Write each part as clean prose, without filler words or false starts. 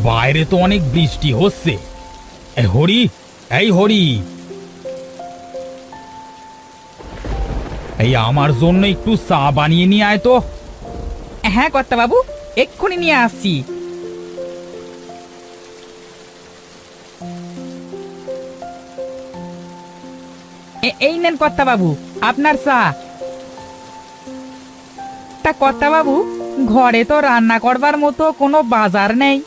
বাইরে তো অনেক বৃষ্টি হচ্ছে। হরি, এই হরি, এই আমার জন্য একটু চা বানিয়ে নিয়ে আয় তো। হ্যাঁ কর্তা বাবু, এক্ষুনি নিয়ে আসছি। এই নেন কর্তা বাবু আপনার চা। তা কর্তা বাবু, ঘরে তো রান্না করবার মতো কোনো বাজার নেই।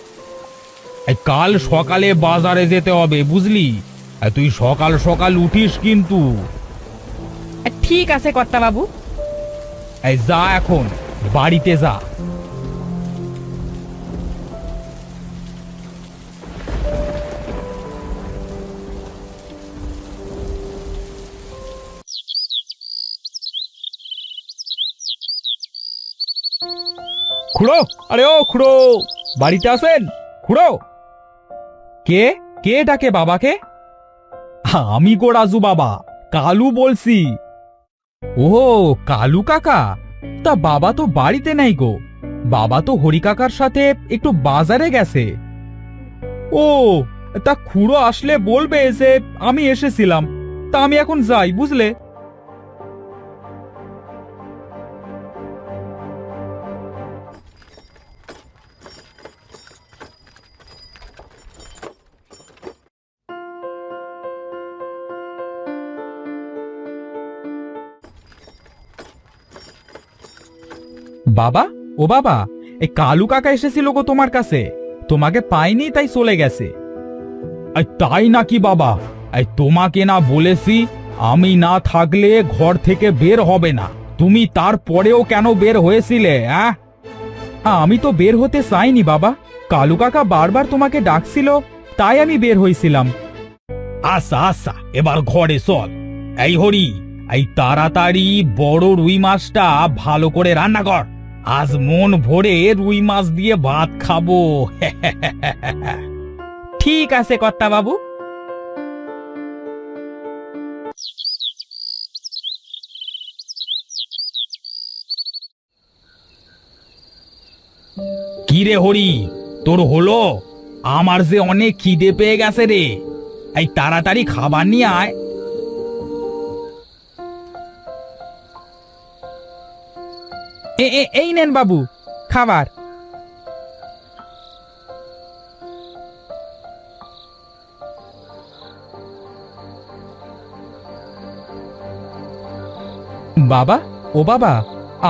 কাল সকালে বাজারে যেতে হবে বুঝলি। তুই সকাল সকাল উঠিস কিন্তু। ঠিক আছে কর্তা বাবু। যা, এখন বাড়িতে যা। খুড়ো, আরে ও খুড়ো, বাড়িতে আছেন খুড়ো? কে কে ডাকে বাবাকে? আমি গো রাজু বাবা, কালু বলছি। ও, কালু কাকা, তা বাবা তো বাড়িতে নাই গো। বাবা তো হরি কাকার সাথে একটু বাজারে গেছে। ও, তা খুড়ো আসলে বলবে যে আমি এসেছিলাম। তা আমি এখন যাই বুঝলে। বাবা, ও বাবা, এই কালু কাকা এসেছিল গো তোমার কাছে। তোমাকে পাইনি তাই চলে গেছে। তাই নাকি বাবা? তোমাকে না বলেছি আমি না থাকলে ঘর থেকে বের হবে না? তুমি তারপরেও কেন বের হয়েছিলে? আমি তো বের হতে চাইনি বাবা। কালু কাকা বারবার তোমাকে ডাকছিল, তাই আমি বের হয়েছিলাম। আচ্ছা আচ্ছা, এবার ঘরে চল। এই হরি, এই তাড়াতাড়ি বড় রুই মাছটা ভালো করে রান্না কর। আজ মন ভরে রুই মাছ দিয়ে ভাত খাবো। ঠিক আছে কর্তা বাবু। কি রে হরি, তোর হলো? আমার যে অনেক খিদে পেয়ে গেছে রে। এই তাড়াতাড়ি খাবার নিয়ে আয়। এই নেন বাবু খাবার। বাবা, ও বাবা,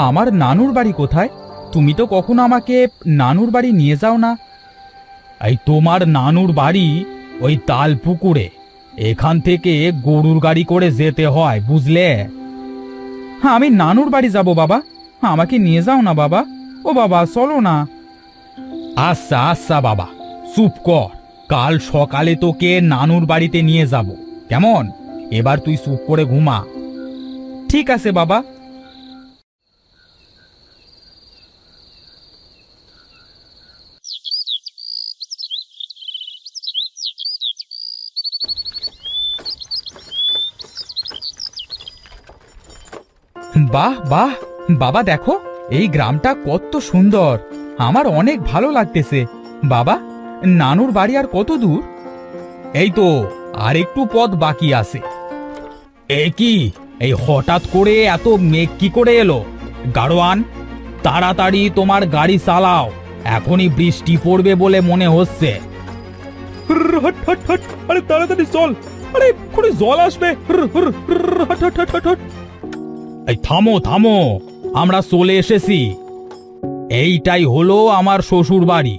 আমার নানুর বাড়ি কোথায়? তুমি তো কখনো আমাকে নানুর বাড়ি নিয়ে যাও না। এই তোমার নানুর বাড়ি ওই তাল পুকুরে। এখান থেকে গরুর গাড়ি করে যেতে হয় বুঝলে। হ্যাঁ, আমি নানুর বাড়ি যাব বাবা, আমাকে নিয়ে যাও না বাবা। ও বাবা চলো না। আচ্ছা আচ্ছা বাবা, চুপ কর। কাল সকালে তোকে নানুর বাড়িতে নিয়ে যাব, কেমন? এবার তুই চুপ করে ঘুমা। ঠিক আছে বাবা। বাহ বাহ, বাবা দেখো এই গ্রামটা কত সুন্দর। আমার অনেক ভালো লাগতেছে। বাবা, নানুর বাড়ি আর কত দূর? এই তো আর একটু পথ বাকি আছে। এ কি, এই হঠাৎ করে এত মেঘ কি করে এলো? গাড়োয়ান, তাড়াতাড়ি তোমার গাড়ি চালাও, এখনই বৃষ্টি পড়বে বলে মনে হচ্ছে। আরে তাড়াতাড়ি চল, আরে এক্ষুনি জল আসবে। এই থামো থামো, আমরা চলে এসেছি। এইটাই হলো আমার শ্বশুর বাড়ি।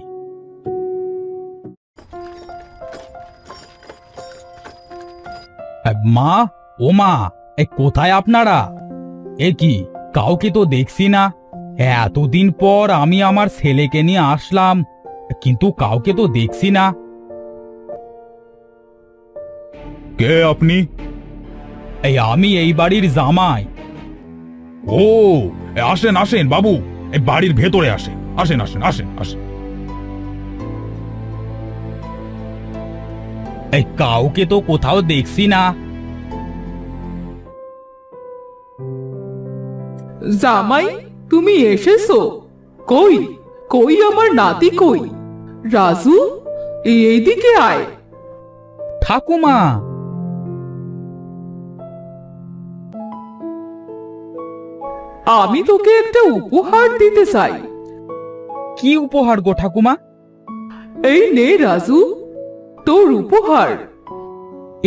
মা, ও মা, কোথায় আপনারা? এ কি, কাউকে তো দেখছি না। এতদিন পর আমি আমার ছেলেকে নিয়ে আসলাম, কিন্তু কাউকে তো দেখছি না। কে আপনি? আমি এই বাড়ির জামাই। ও, আসেন আসেন বাবু, এই বাড়ির ভেতরে আসেন, আসেন আসেন আসেন আসেন। এই কাউকে তো কোথাও দেখছি না। জামাই, তুমি এসেছো? কই কই আমার নাতি কই? রাজু, এইদিকে আয়। ঠাকুমা, আমি তোকে একটা উপহার দিতে চাই। কি উপহার গো ঠাকুমা? এই নে রাজু, তোর উপহার।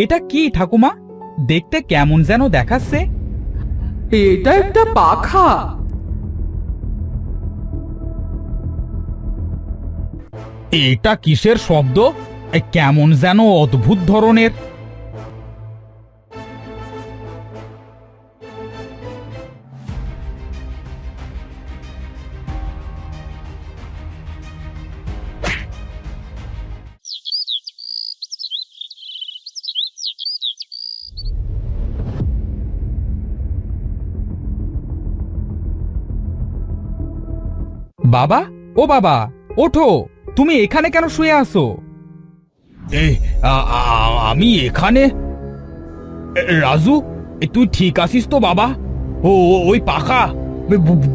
এটা কি ঠাকুমা? দেখতে কেমন যেন দেখাচ্ছে। এটা একটা পাখা। এটা কিসের শব্দ? কেমন যেন অদ্ভুত ধরনের। বাবা, ও বাবা, ওঠো। তুমি এখানে কেন শুয়ে আছো? আমি এখানে? রাজু, তুই ঠিক আছিস তো বাবা? ওই পাখা,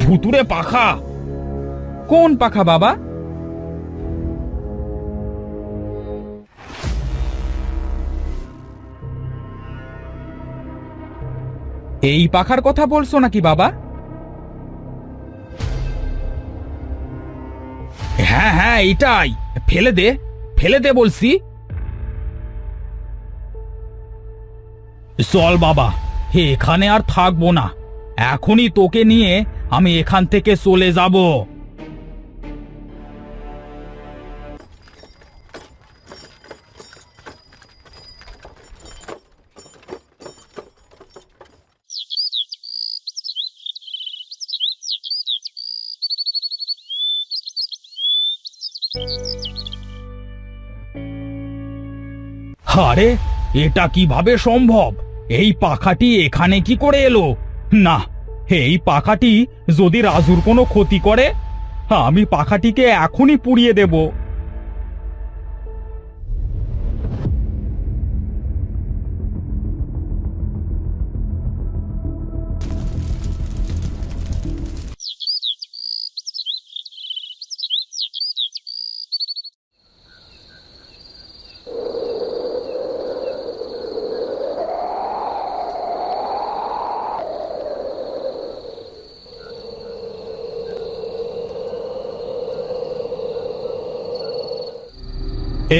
ভুতুরে পাখা। কোন পাখা বাবা? এই পাখার কথা বলছো নাকি বাবা? হ্যাঁ হ্যাঁ, এটাই। ফেলে দে, ফেলে দে বলছি। চল বাবা, এখানে আর থাকবো না। এখনই তোকে নিয়ে আমি এখান থেকে চলে যাব। আরে, এটা কিভাবে সম্ভব? এই পাখাটি এখানে কি করে এলো? না, এই পাখাটি যদি রাজুর কোনো ক্ষতি করে, আমি পাখাটিকে এখনই পুড়িয়ে দেব।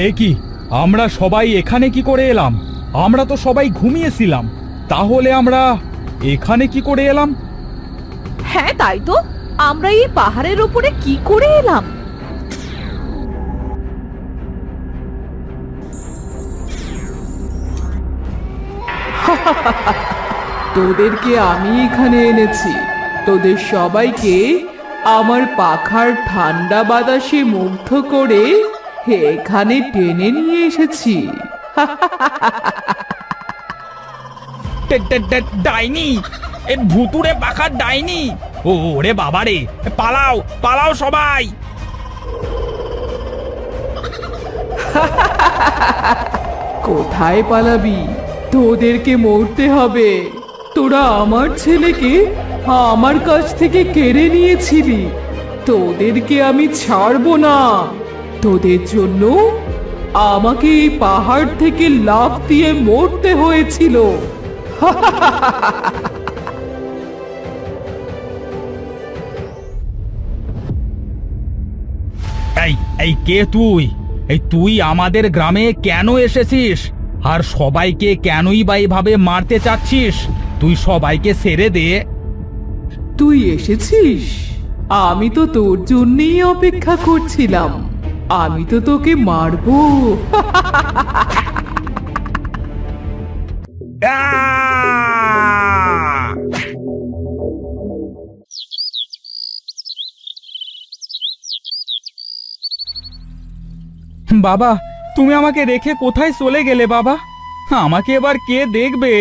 এ কি, আমরা সবাই এখানে কি করে এলাম? আমরা তো সবাই ঘুমিয়েছিলাম। তাহলে আমরা এখানে কি করে এলাম? হ্যাঁ তাই তো, আমরা এই পাহাড়ের উপরে কি করে এলাম? তোদেরকে আমি এখানে এনেছি। তোদের সবাইকে আমার পাখার ঠান্ডা বাতাসে মুগ্ধ করে এখানে টেনে নিয়ে এসেছি। ডাইনি, এ ভুতুরে পাখার ডাইনি। ওরে বাবারে, পালাও পালাও সবাই। কোথায় পালাবি? তোদেরকে মরতে হবে। তোরা আমার ছেলেকে আমার কাছ থেকে কেড়ে নিয়েছিলি। তোদেরকে আমি ছাড়বো না। তোদের জন্য আমাকে এই পাহাড় থেকে লাফ দিয়ে মরতে হয়েছিল। এই এই কে তুই? তুই আমাদের গ্রামে কেন এসেছিস? আর সবাইকে কেনই বা এভাবে মারতে চাচ্ছিস? তুই সবাইকে ছেড়ে দে। তুই এসেছিস? আমি তো তোর জন্যই অপেক্ষা করছিলাম। আমি তো তোকে মারবো। আহ! বাবা, তুমি আমাকে রেখে কোথায় চলে গেলে বাবা? আমাকে এবার কে দেখবে?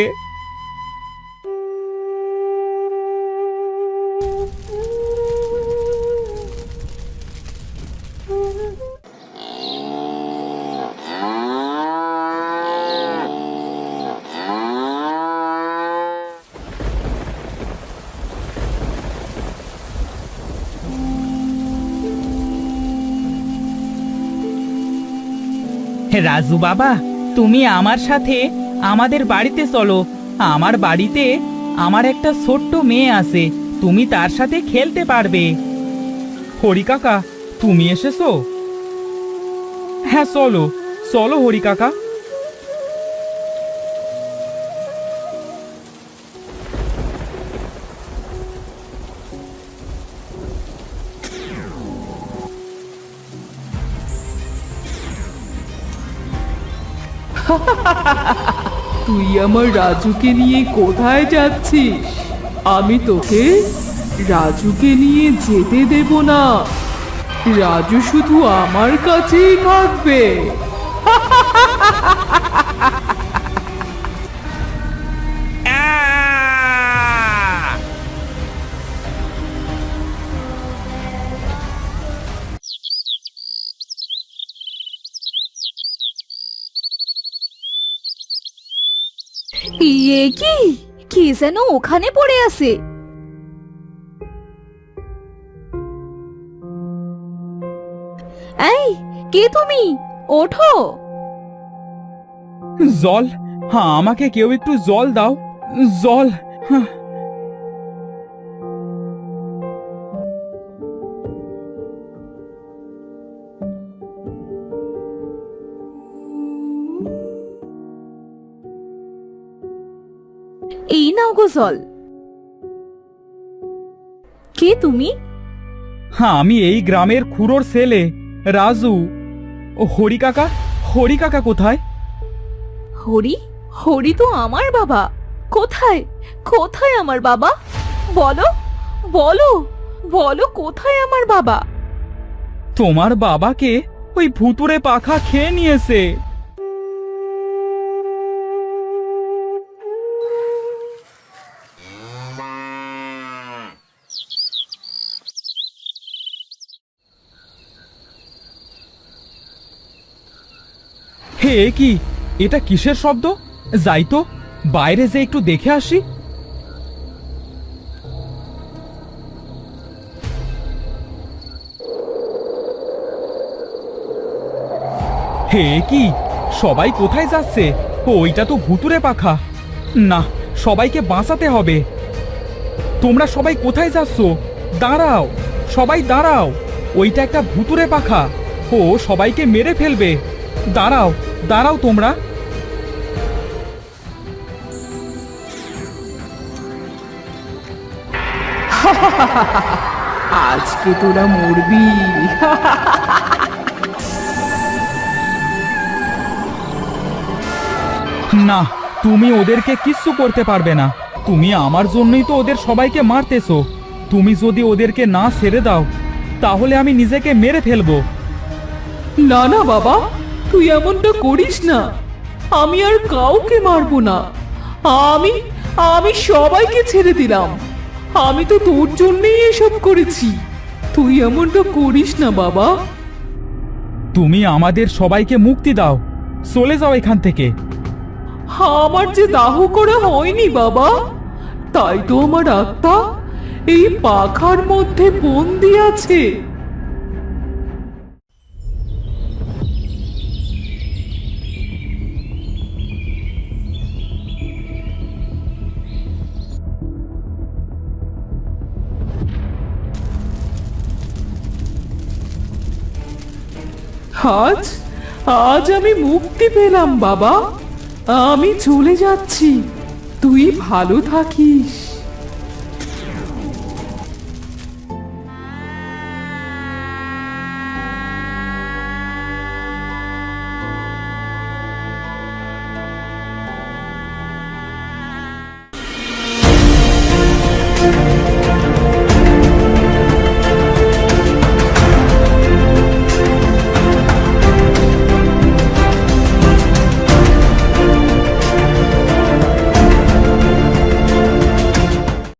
রাজু বাবা, তুমি আমার সাথে আমাদের বাড়িতে চলো। আমার বাড়িতে আমার একটা ছোট্ট মেয়ে আছে, তুমি তার সাথে খেলতে পারবে। হরি কাকা, তুমি এসেছো? হ্যাঁ, চলো চলো হরি কাকা। তুই আমার রাজুকে নিয়ে কোথায় যাচ্ছিস? আমি তোকে রাজুকে নিয়ে যেতে দেব না। রাজু শুধু আমার কাছেই থাকবে। ইয়ে কি, কি যেন ওখানে পড়ে আছে। এই, কে তুমি? ওঠো। জল, হ্যাঁ, আমাকে কেউ একটু জল দাও। জল। হ্যাঁ। এই নাও গো জল। কে তুমি? হ্যাঁ, আমি এই গ্রামের খুড়োর ছেলে রাজু। ও হরি কাকা, হরি কাকা কোথায়? হরি? হরি তো আমার বাবা। কোথায়, কোথায় আমার বাবা? বলো, বলো, বলো, কোথায় আমার বাবা? তোমার বাবাকে ওই ভুতুরে পাখা খেয়ে নিয়েছে। হে, এ কি? এটা কিসের শব্দ? যাই তো, বাইরে যে একটু দেখে আসি। হে, এ কি? সবাই কোথায় যাচ্ছে? ওইটা তো ভুতুরে পাখা। না, সবাইকে বাঁচাতে হবে। তোমরা সবাই কোথায় যাচ্ছ? দাঁড়াও, সবাই দাঁড়াও। ওইটা একটা ভুতুরে পাখা। ও সবাইকে মেরে ফেলবে। দাঁড়াও, দাঁড়াও তোমরা। আজকে তোরা মরবি। না, তুমি ওদেরকে কিচ্ছু করতে পারবে না। তুমি আমার জন্যই তো ওদের সবাইকে মারতেছো। তুমি যদি ওদেরকে না ছেড়ে দাও, তাহলে আমি নিজেকে মেরে ফেলবো। না না বাবা, তুই এমনটা করিস না। আমি আর কাউকে মারবো না। আমি আমি সবাইকে ছেড়ে দিলাম। আমি তো তোর জন্যই এসব করেছি। তুই এমনটা করিস না বাবা। তুমি আমাদের সবাইকে মুক্তি দাও। চলে যাও এখান থেকে। আমার যে দাহ করা হয়নি বাবা, তাই তো আমার আত্মা এই পাখার মধ্যে বন্দি আছে। আজ আজ আমি মুক্তি পেলাম বাবা। আমি চলে যাচ্ছি, তুই ভালো থাকিস।